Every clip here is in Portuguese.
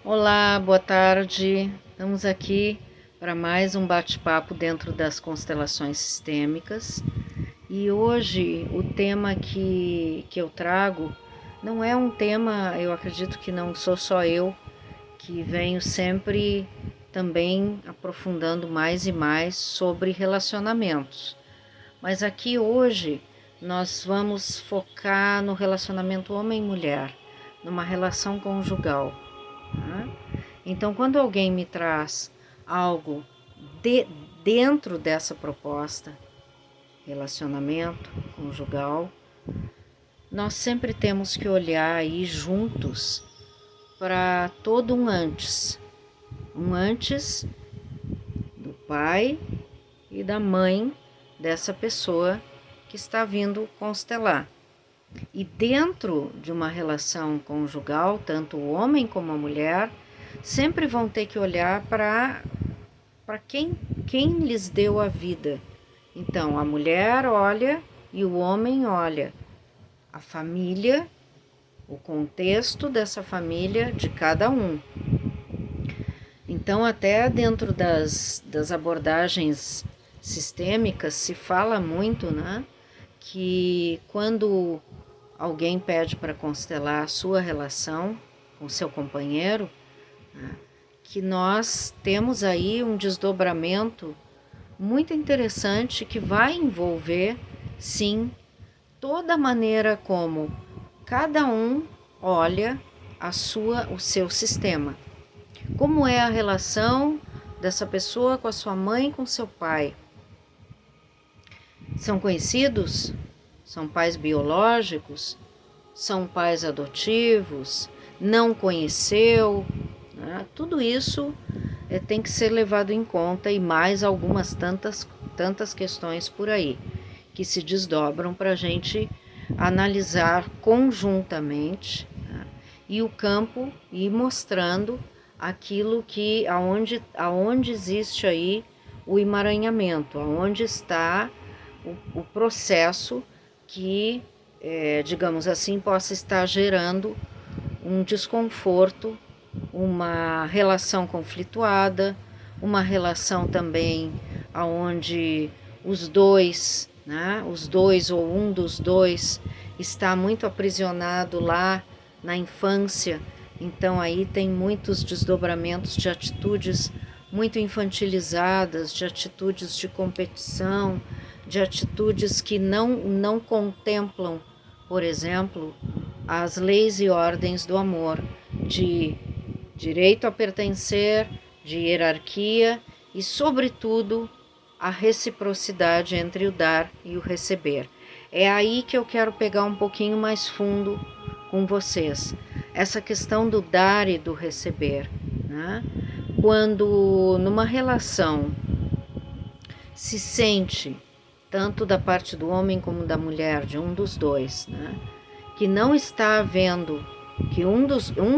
Olá, boa tarde. Estamos aqui para mais um bate-papo dentro das constelações sistêmicas. E hoje o tema que eu trago não é um tema, eu acredito que não sou só eu, que venho sempre também aprofundando mais e mais sobre relacionamentos. Mas aqui hoje nós vamos focar no relacionamento homem-mulher, numa relação conjugal. Tá? Então, quando alguém me traz algo de, dentro dessa proposta, relacionamento conjugal, nós sempre temos que olhar aí juntos para todo um antes do pai e da mãe dessa pessoa que está vindo constelar. E dentro de uma relação conjugal, tanto o homem como a mulher sempre vão ter que olhar para quem lhes deu a vida. Então, a mulher olha e o homem olha a família, o contexto dessa família de cada um. Então, até dentro das abordagens sistêmicas se fala muito, né, que quando alguém pede para constelar a sua relação com seu companheiro, né, que nós temos aí um desdobramento muito interessante que vai envolver, sim, toda a maneira como cada um olha o seu sistema. Como é a relação dessa pessoa com a sua mãe e com seu pai? São conhecidos? São pais biológicos? São pais adotivos? Não conheceu? Né? Tudo isso tem que ser levado em conta e mais algumas tantas questões por aí que se desdobram para a gente analisar conjuntamente, né? E o campo ir mostrando aquilo que aonde existe aí o emaranhamento, aonde está o processo que, digamos assim, possa estar gerando um desconforto, uma relação conflituada, uma relação também aonde os dois, né, os dois ou um dos dois está muito aprisionado lá na infância. Então aí tem muitos desdobramentos de atitudes muito infantilizadas, de atitudes de competição, de atitudes que não contemplam, por exemplo, as leis e ordens do amor, de direito a pertencer, de hierarquia e, sobretudo, a reciprocidade entre o dar e o receber. É aí que eu quero pegar um pouquinho mais fundo com vocês, essa questão do dar e do receber, né? Quando numa relação se sente, tanto da parte do homem como da mulher, de um dos dois, né, que não está havendo, que um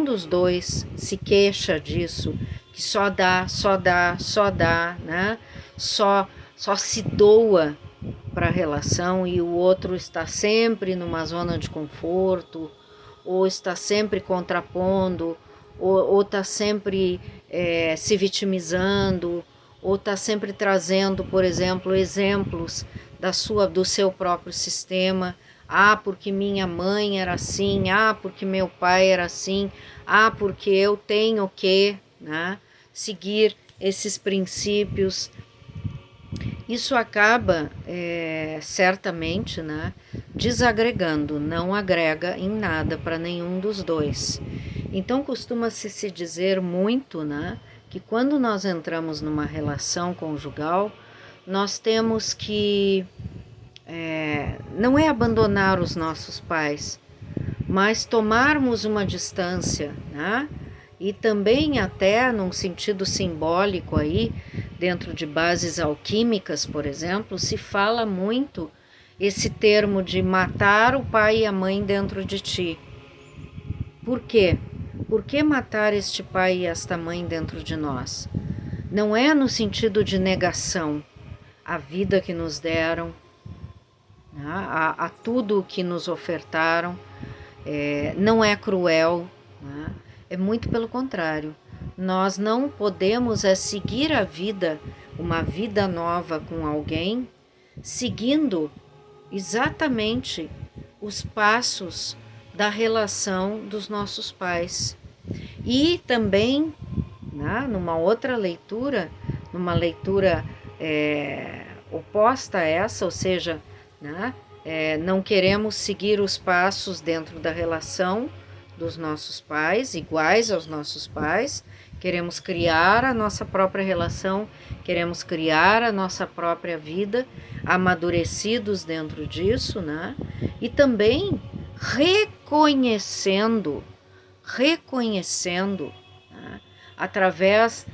dos dois se queixa disso, que só dá, né, só se doa para a relação e o outro está sempre numa zona de conforto, ou está sempre contrapondo, ou está sempre se vitimizando, ou está sempre trazendo, por exemplo, exemplos do seu próprio sistema. Ah, porque minha mãe era assim, ah, porque meu pai era assim, ah, porque eu tenho que, né, seguir esses princípios. Isso acaba, certamente, né, desagregando, não agrega em nada para nenhum dos dois. Então, costuma-se se dizer muito, né, que quando nós entramos numa relação conjugal, nós temos que, não é abandonar os nossos pais, mas tomarmos uma distância, né? E também até num sentido simbólico aí, dentro de bases alquímicas, por exemplo, se fala muito esse termo de matar o pai e a mãe dentro de ti. Por quê? Por que matar este pai e esta mãe dentro de nós? Não é no sentido de negação à vida que nos deram, né? a tudo o que nos ofertaram, não é cruel, né? É muito pelo contrário. Nós não podemos seguir a vida, uma vida nova com alguém, seguindo exatamente os passos da relação dos nossos pais. E também, né, numa outra leitura, numa leitura oposta a essa, ou seja, né, não queremos seguir os passos dentro da relação dos nossos pais, iguais aos nossos pais, queremos criar a nossa própria relação, queremos criar a nossa própria vida, amadurecidos dentro disso, né? E também reconhecendo, né? Através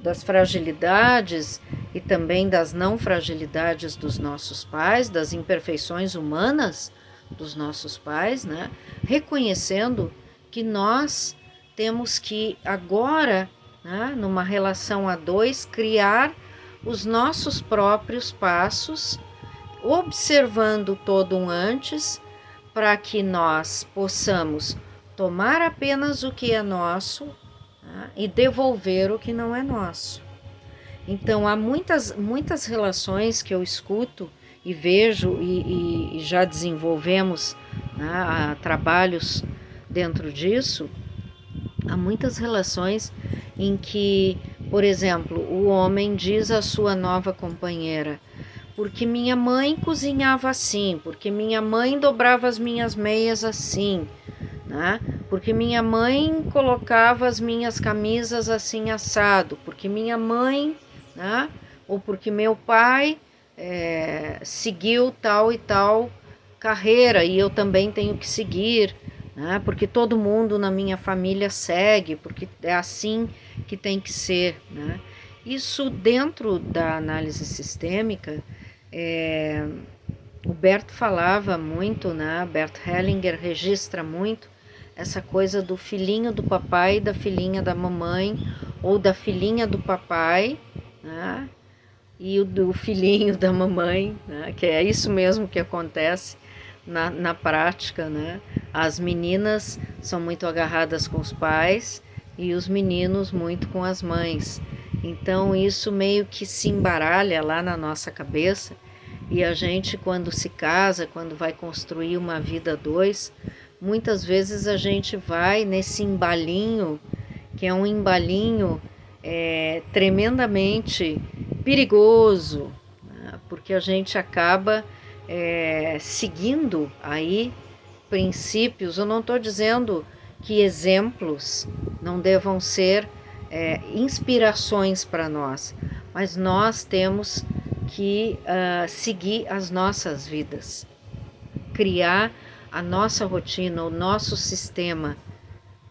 das fragilidades e também das não fragilidades dos nossos pais, das imperfeições humanas dos nossos pais, né? Reconhecendo que nós temos que agora, né, numa relação a dois, criar os nossos próprios passos, observando todo um antes, para que nós possamos tomar apenas o que é nosso, né, e devolver o que não é nosso. Então, há muitas relações que eu escuto e vejo e já desenvolvemos, né, trabalhos dentro disso. Há muitas relações em que, por exemplo, o homem diz à sua nova companheira: porque minha mãe cozinhava assim, porque minha mãe dobrava as minhas meias assim, né? Porque minha mãe colocava as minhas camisas assim assado, porque minha mãe, né? Ou porque meu pai seguiu tal e tal carreira e eu também tenho que seguir, né? Porque todo mundo na minha família segue, porque é assim que tem que ser, né? Isso dentro da análise sistêmica, o Bert falava muito, né? Bert Hellinger registra muito essa coisa do filhinho do papai e da filhinha da mamãe, ou da filhinha do papai, né? E o do filhinho da mamãe, né? Que é isso mesmo que acontece na prática, né? As meninas são muito agarradas com os pais e os meninos muito com as mães. Então isso meio que se embaralha lá na nossa cabeça, e a gente, quando se casa, quando vai construir uma vida a dois, muitas vezes a gente vai nesse embalinho, que é um embalinho tremendamente perigoso, né? Porque a gente acaba seguindo aí princípios. Eu não estou dizendo que exemplos não devam ser inspirações para nós, mas nós temos que seguir as nossas vidas, criar a nossa rotina, o nosso sistema,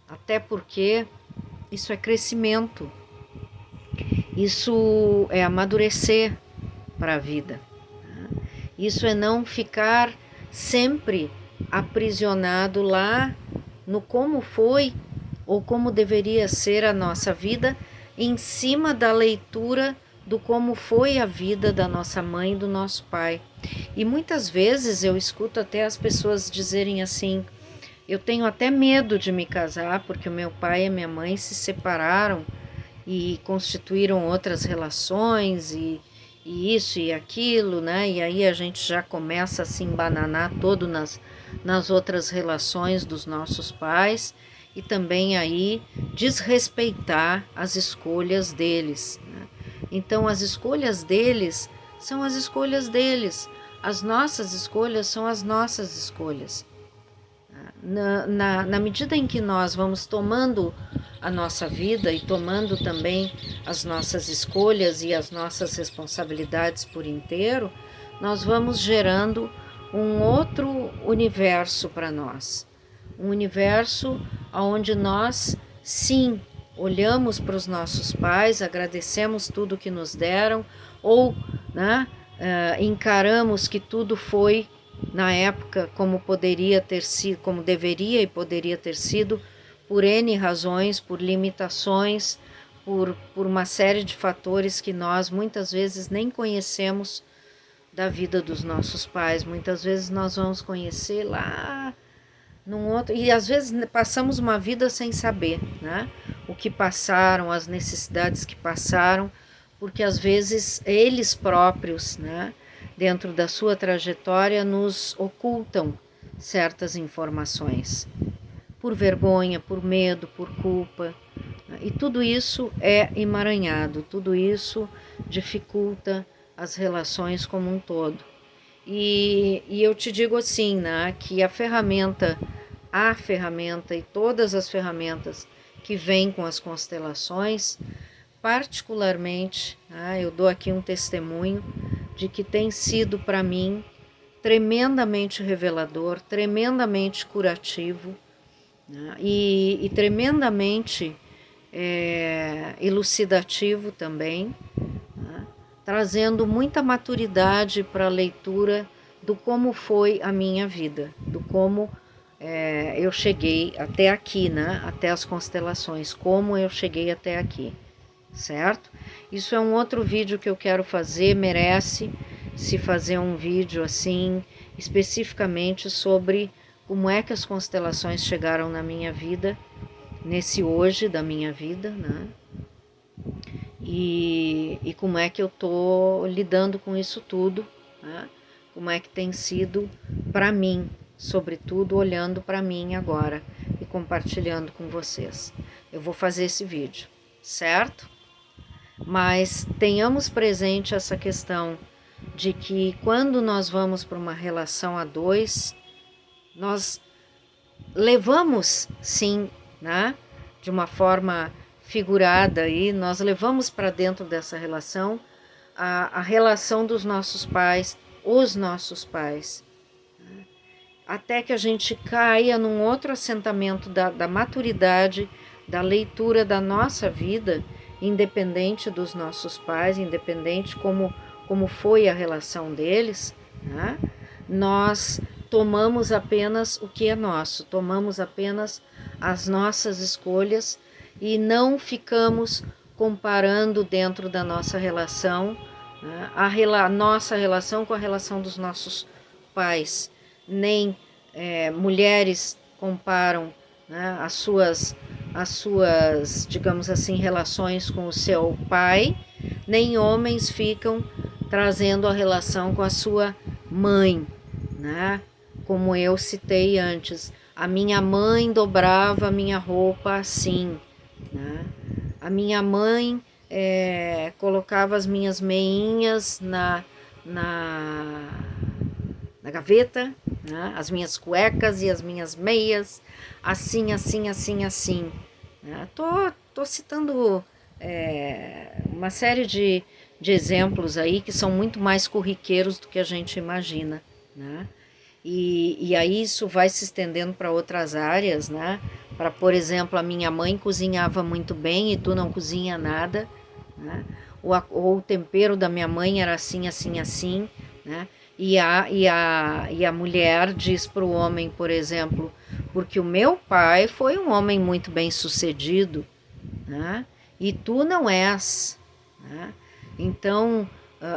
até porque isso é crescimento, isso é amadurecer para a vida, né? Isso é não ficar sempre aprisionado lá no como foi ou como deveria ser a nossa vida, em cima da leitura do como foi a vida da nossa mãe e do nosso pai. E muitas vezes eu escuto até as pessoas dizerem assim: eu tenho até medo de me casar porque o meu pai e a minha mãe se separaram e constituíram outras relações e isso e aquilo, né? E aí a gente já começa a se embananar todo nas outras relações dos nossos pais, e também aí desrespeitar as escolhas deles, né? Então as escolhas deles são as escolhas deles, as nossas escolhas são as nossas escolhas. Na medida em que nós vamos tomando a nossa vida e tomando também as nossas escolhas e as nossas responsabilidades por inteiro, nós vamos gerando um outro universo para nós. Um universo onde nós, sim, olhamos para os nossos pais, agradecemos tudo que nos deram, ou, né, encaramos que tudo foi na época como poderia ter sido, como deveria e poderia ter sido, por N razões, por limitações, por uma série de fatores que nós muitas vezes nem conhecemos da vida dos nossos pais. Muitas vezes nós vamos conhecer lá num outro, e às vezes passamos uma vida sem saber, né? O que passaram, as necessidades que passaram, porque às vezes eles próprios, né, dentro da sua trajetória, nos ocultam certas informações, por vergonha, por medo, por culpa, né? E tudo isso é emaranhado, tudo isso dificulta as relações como um todo. E eu te digo assim, né, que a ferramenta e todas as ferramentas que vêm com as constelações, particularmente, eu dou aqui um testemunho de que tem sido para mim tremendamente revelador, tremendamente curativo, né, e tremendamente elucidativo também, né, trazendo muita maturidade para a leitura do como foi a minha vida, do como eu cheguei até aqui, né? Até as constelações, como eu cheguei até aqui, certo? Isso é um outro vídeo que eu quero fazer, merece se fazer um vídeo assim, especificamente sobre como é que as constelações chegaram na minha vida, nesse hoje da minha vida, né? E como é que eu tô lidando com isso tudo, né? Como é que tem sido para mim, sobretudo olhando para mim agora e compartilhando com vocês. Eu vou fazer esse vídeo, certo? Mas tenhamos presente essa questão de que quando nós vamos para uma relação a dois, nós levamos, sim, né, de uma forma figurada aí, nós levamos para dentro dessa relação a relação dos nossos pais, os nossos pais, até que a gente caia num outro assentamento da maturidade, da leitura da nossa vida, independente dos nossos pais, independente como foi a relação deles, né? Nós tomamos apenas o que é nosso, tomamos apenas as nossas escolhas e não ficamos comparando dentro da nossa relação, né, a nossa relação com a relação dos nossos pais. Nem mulheres comparam, né, as suas, digamos assim, relações com o seu pai, nem homens ficam trazendo a relação com a sua mãe, né? Como eu citei antes, a minha mãe dobrava a minha roupa assim, né? A minha mãe colocava as minhas meinhas na gaveta, né? As minhas cuecas e as minhas meias, assim, assim, assim, assim. Né? Tô citando uma série de exemplos aí que são muito mais corriqueiros do que a gente imagina, né? E aí isso vai se estendendo para outras áreas, né? Para, por exemplo, a minha mãe cozinhava muito bem e tu não cozinha nada, né? Ou o tempero da minha mãe era assim, assim, assim, né? E a mulher diz para o homem, por exemplo, porque o meu pai foi um homem muito bem sucedido, né? E tu não és, né? Então,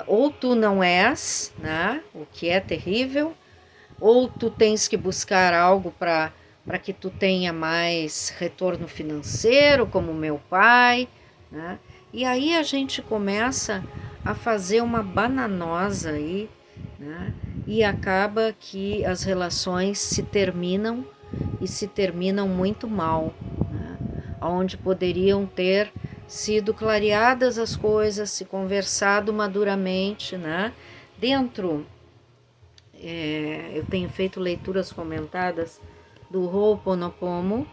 ou tu não és, né? O que é terrível, ou tu tens que buscar algo para que tu tenha mais retorno financeiro, como meu pai, né? E aí a gente começa a fazer uma bananosa aí, né? E acaba que as relações se terminam e se terminam muito mal, né? Onde poderiam ter sido clareadas as coisas, se conversado maduramente, né? Dentro eu tenho feito leituras comentadas do Ho'oponopono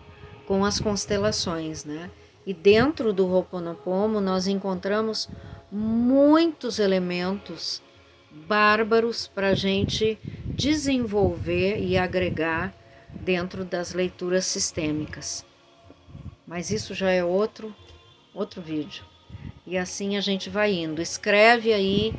com as constelações, né? E dentro do Ho'oponopono nós encontramos muitos elementos bárbaros para a gente desenvolver e agregar dentro das leituras sistêmicas. Mas isso já é outro vídeo. E assim a gente vai indo. Escreve aí,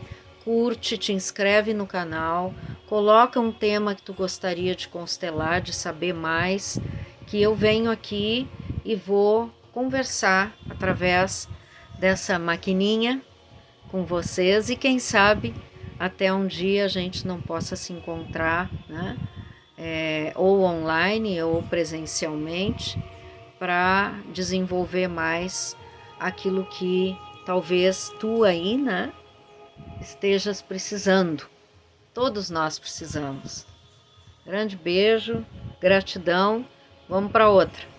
curte, te inscreve no canal, coloca um tema que tu gostaria de constelar, de saber mais, que eu venho aqui e vou conversar através dessa maquininha com vocês e quem sabe até um dia a gente não possa se encontrar, né? ou online ou presencialmente, para desenvolver mais aquilo que talvez tu aí, né, estejas precisando. Todos nós precisamos. Grande beijo, gratidão. Vamos para outra.